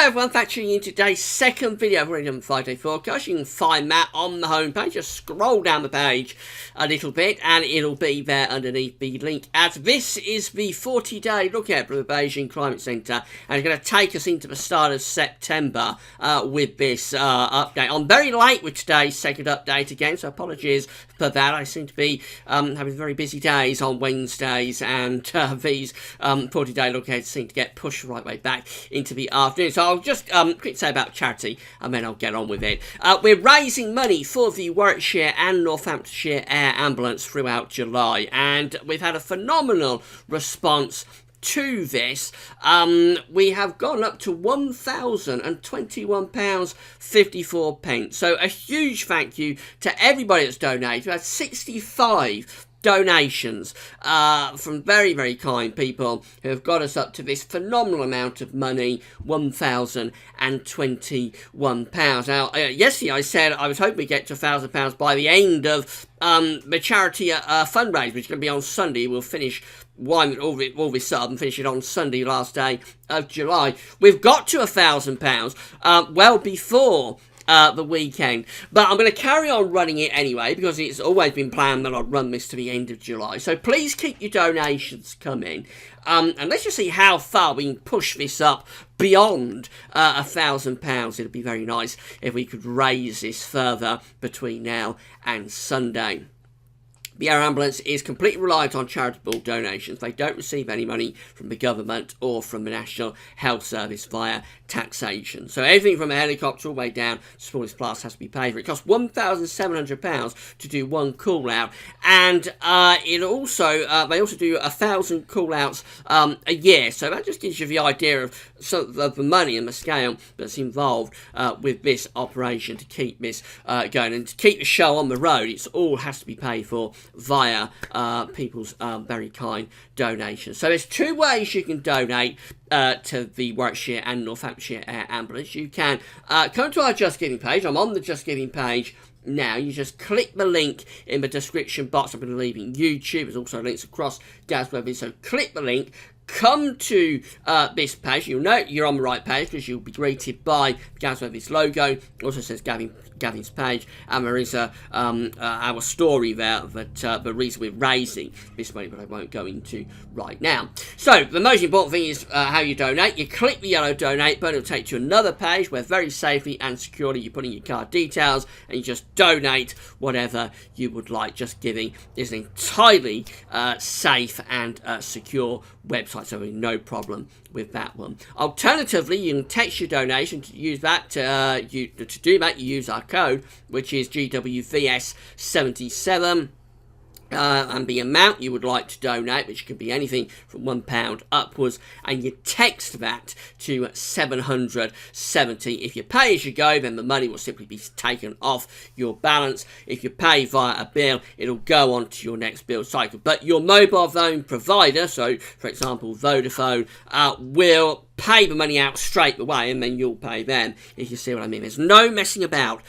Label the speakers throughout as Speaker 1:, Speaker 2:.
Speaker 1: Hello everyone, thanks for tuning in today's second video of Random 5-Day Forecast. You can find that on the homepage. Just scroll down the page a little bit and it'll be there underneath the link. As this is the 40-day look out from the Beijing Climate Centre, and it's going to take us into the start of September with this update. I'm very late with today's second update again, so apologies for that. I seem to be having very busy days on Wednesdays, and these 40-day look outs seem to get pushed right way back into the afternoon. So I'll just quickly say about charity and then I'll get on with it. We're raising money for the Warwickshire and Northamptonshire Air Ambulance throughout July, and we've had a phenomenal response to this. We have gone up to £1,021.54. So a huge thank you to everybody that's donated. We had 65 donations from very, very kind people who have got us up to this phenomenal amount of money, £1,021. Now, yesterday I said I was hoping we'd get to £1,000 by the end of the charity fundraiser, which is going to be on Sunday. We'll finish all this up and finish it on Sunday, last day of July. We've got to £1,000 well before the weekend, but I'm going to carry on running it anyway because it's always been planned that I'll run this to the end of July. So please keep your donations coming, and let's just see how far we can push this up beyond £1,000. It'd be very nice if we could raise this further between now and Sunday. The air ambulance is completely reliant on charitable donations. They don't receive any money from the government or from the National Health Service via taxation. So everything from a helicopter all the way down to smallest class has to be paid for. It costs £1,700 to do one call out, and they also do 1,000 call outs a year. So that just gives you the idea of the money and the scale that's involved with this operation to keep this going and to keep the show on the road. It all has to be paid for via people's very kind donations. So there's two ways you can donate to the Warwickshire and Northamptonshire Air Ambulance. You can come to our Just Giving page. I'm on the Just Giving page now. You just click the link in the description box. I'm going to leave in YouTube. There's also links across Gav's website. So click the link. Come to this page. You'll know you're on the right page because you'll be greeted by Gav's Webby's logo. It also says Gavin's page, and there is our story there that the reason we're raising this money, but I won't go into right now. So the most important thing is how you donate. You click the yellow donate button. It'll take you to another page where very safely and securely you put in your card details and you just donate whatever you would like. Just Giving is an entirely safe and secure website, so no problem with that one. Alternatively, you can text your donation. To use that to do that, you use our code, which is GWVS77. And the amount you would like to donate, which could be anything from £1 upwards, and you text that to 770. If you pay as you go, then the money will simply be taken off your balance. If you pay via a bill, it'll go on to your next bill cycle. But your mobile phone provider, so for example Vodafone, will pay the money out straight away, and then you'll pay them, if you see what I mean. There's no messing about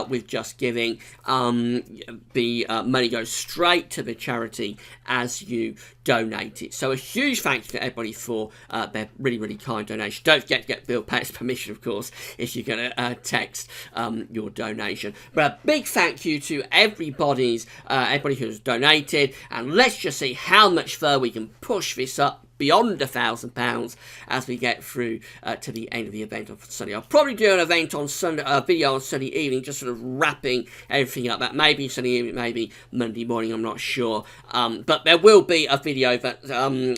Speaker 1: with Just Giving. The money goes straight to the charity as you donate it. So a huge thank you to everybody for their really, really kind donation. Don't forget to get Bill Pay's permission, of course, if you're going to text your donation. But a big thank you to everybody who's donated, and let's just see how much further we can push this up beyond £1,000 as we get through to the end of the event on Sunday. I'll probably do an event on Sunday, video on Sunday evening, just sort of wrapping everything up. That may be Sunday evening, maybe Monday morning, I'm not sure. But there will be a video that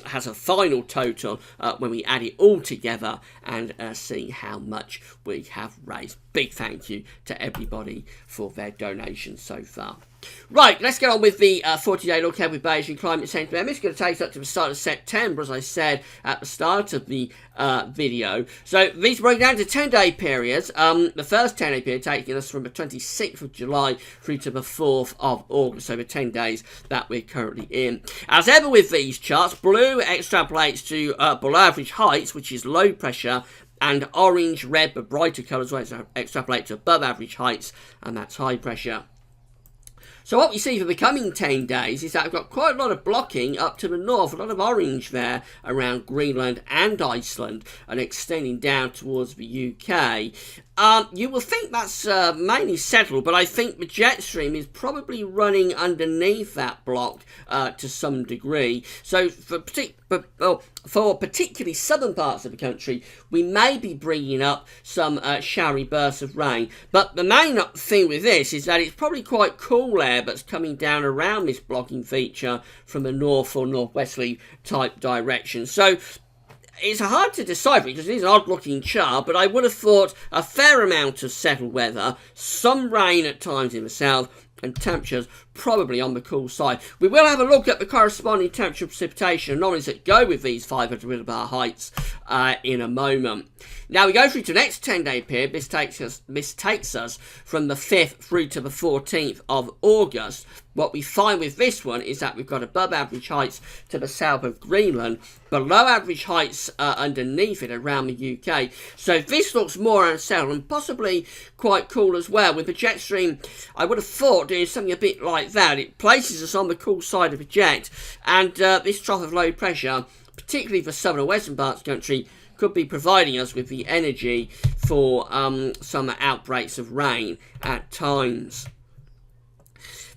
Speaker 1: has a final total when we add it all together and see how much we have raised. Big thank you to everybody for their donations so far. Right, let's get on with the 40-day look ahead with Beijing Climate Centre. It's going to take us up to the start of September, as I said at the start of the video. So these break down to 10-day periods. The first 10-day period taking us from the 26th of July through to the 4th of August, so the 10 days that we're currently in. As ever with these charts, blue extrapolates to below average heights, which is low pressure, and orange, red, the brighter colours, extrapolate to above average heights, and that's high pressure. So what we see for the coming 10 days is that we've got quite a lot of blocking up to the north, a lot of orange there around Greenland and Iceland and extending down towards the UK. You will think that's mainly settled, but I think the jet stream is probably running underneath that block to some degree. So for particularly southern parts of the country, we may be bringing up some showery bursts of rain. But the main thing with this is that it's probably quite cool air that's coming down around this blocking feature from a north or northwesterly type direction. So it's hard to decipher because it is an odd-looking chart, but I would have thought a fair amount of settled weather, some rain at times in the south, and temperatures probably on the cool side. We will have a look at the corresponding temperature precipitation anomalies that go with these 500 millibar heights in a moment. Now we go through to the next 10-day period. This takes us from the 5th through to the 14th of August. What we find with this one is that we've got above average heights to the south of Greenland, below average heights underneath it around the UK. So this looks more unsettled and possibly quite cool as well. With the jet stream, I would have thought doing something a bit like that. It places us on the cool side of the jet, and this trough of low pressure, particularly for southern and western parts of the country, could be providing us with the energy for some outbreaks of rain at times.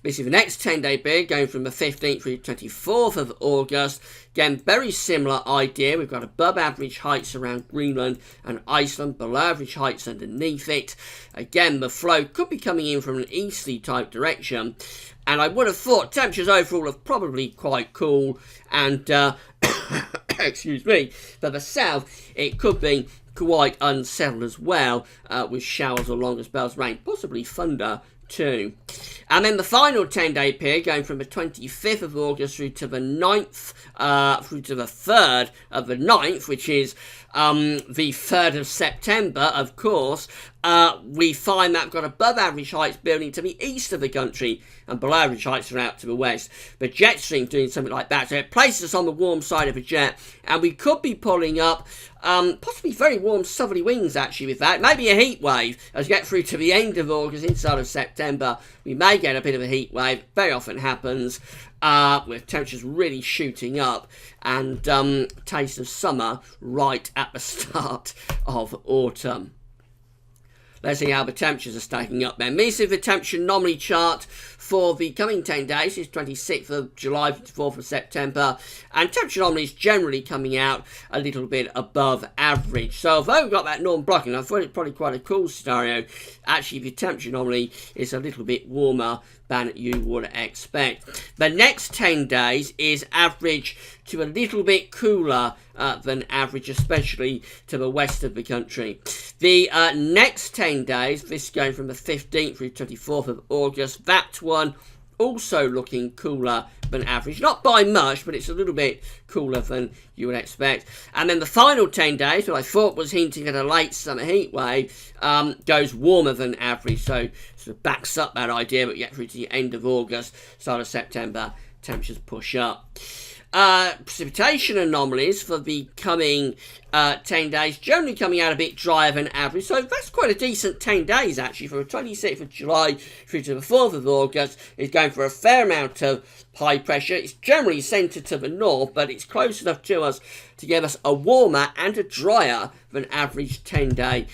Speaker 1: This is the next 10-day period, going from the 15th through the 24th of August. Again, very similar idea. We've got above average heights around Greenland and Iceland, below average heights underneath it. Again, the flow could be coming in from an easterly type direction. And I would have thought temperatures overall are probably quite cool. And, excuse me, for the south, it could be quite unsettled as well, with showers or longer spells of rain, possibly thunder too. And then the final 10-day period, going from the 25th of August through to the 9th, through to the 3rd of the 9th, which is the 3rd of September, of course, we find that we've got above average heights building to the east of the country and below average heights are out to the west. The jet stream doing something like that, so it places us on the warm side of a jet, and we could be pulling up possibly very warm southerly winds actually with that. Maybe a heat wave as we get through to the end of August, inside of September. We may get a bit of a heat wave. Very often happens with temperatures really shooting up and taste of summer right at the start of autumn. Let's see how the temperatures are stacking up then. This is the temperature anomaly chart for the coming 10 days. It's 26th of July, 24th of September. And temperature anomalies generally coming out a little bit above average. So although we've got that northern blocking, I thought it's probably quite a cool scenario. Actually, the temperature anomaly is a little bit warmer than you would expect. The next 10 days is average to a little bit cooler than average, especially to the west of the country. The next 10 days, this is going from the 15th through 24th of August, that one also looking cooler than average. Not by much, but it's a little bit cooler than you would expect. And then the final 10 days, what I thought was hinting at a late summer heat wave, goes warmer than average. So sort of backs up that idea, but get through to the end of August, start of September, temperatures push up. Precipitation anomalies for the coming 10 days, generally coming out a bit drier than average, so that's quite a decent 10 days actually. From the 26th of July through to the 4th of August is going for a fair amount of high pressure. It's generally centred to the north, but it's close enough to us to give us a warmer and a drier than average 10-day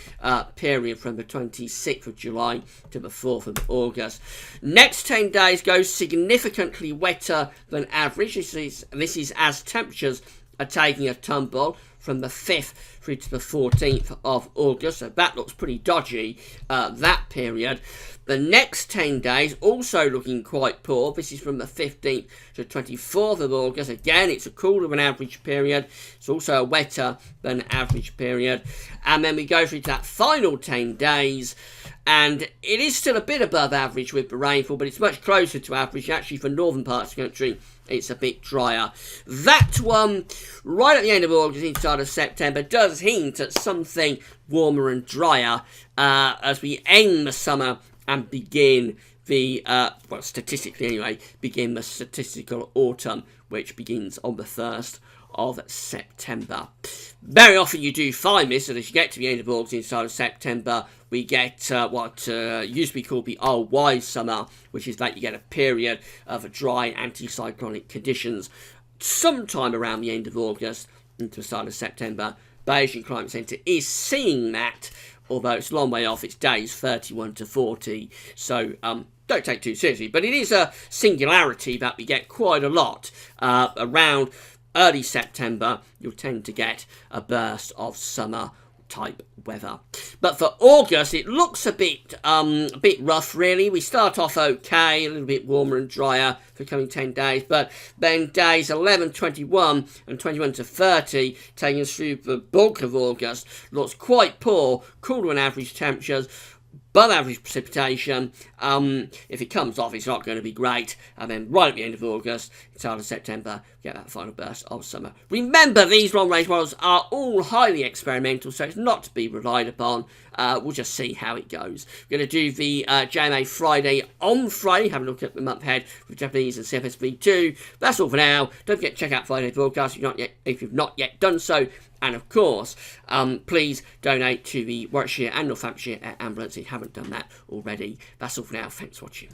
Speaker 1: period from the 26th of July to the 4th of August. Next 10 days goes significantly wetter than average. This is as temperatures are taking a tumble from the 5th through to the 14th of August. So that looks pretty dodgy, that period. The next 10 days also looking quite poor. This is from the 15th to the 24th of August. Again, it's a cooler than average period. It's also a wetter than average period. And then we go through to that final 10 days. And it is still a bit above average with the rainfall, but it's much closer to average. Actually, for northern parts of the country, it's a bit drier. That one, right at the end of August, inside of September, does hint at something warmer and drier as we end the summer and begin the, statistically anyway, begin the statistical autumn, which begins on the 1st of September. Very often you do find this, that as you get to the end of August inside of September, we get what used to be called the old wise summer, which is that you get a period of dry anticyclonic conditions sometime around the end of August into the start of September. Beijing Climate Centre is seeing that, although it's a long way off. Its days 31 to 40, so don't take it too seriously. But it is a singularity that we get quite a lot around early September. You'll tend to get a burst of summer type weather. But for August, it looks a bit rough, really. We start off okay, a little bit warmer and drier for the coming 10 days, but then days 11, 21 and 21 to 30, taking us through the bulk of August, looks quite poor, cooler than average temperatures, above average precipitation. If it comes off, it's not going to be great. And then right at the end of August, start of September, get that final burst of summer. Remember, these long-range models are all highly experimental, so it's not to be relied upon. We'll just see how it goes. We're going to do the JMA Friday on Friday, have a look at the month ahead with Japanese and CFSV2. That's all for now. Don't forget to check out Friday's broadcast if you've not yet done so. And of course, please donate to the Warwickshire and Northamptonshire Air Ambulance if you haven't done that already. That's all for now. Thanks for watching.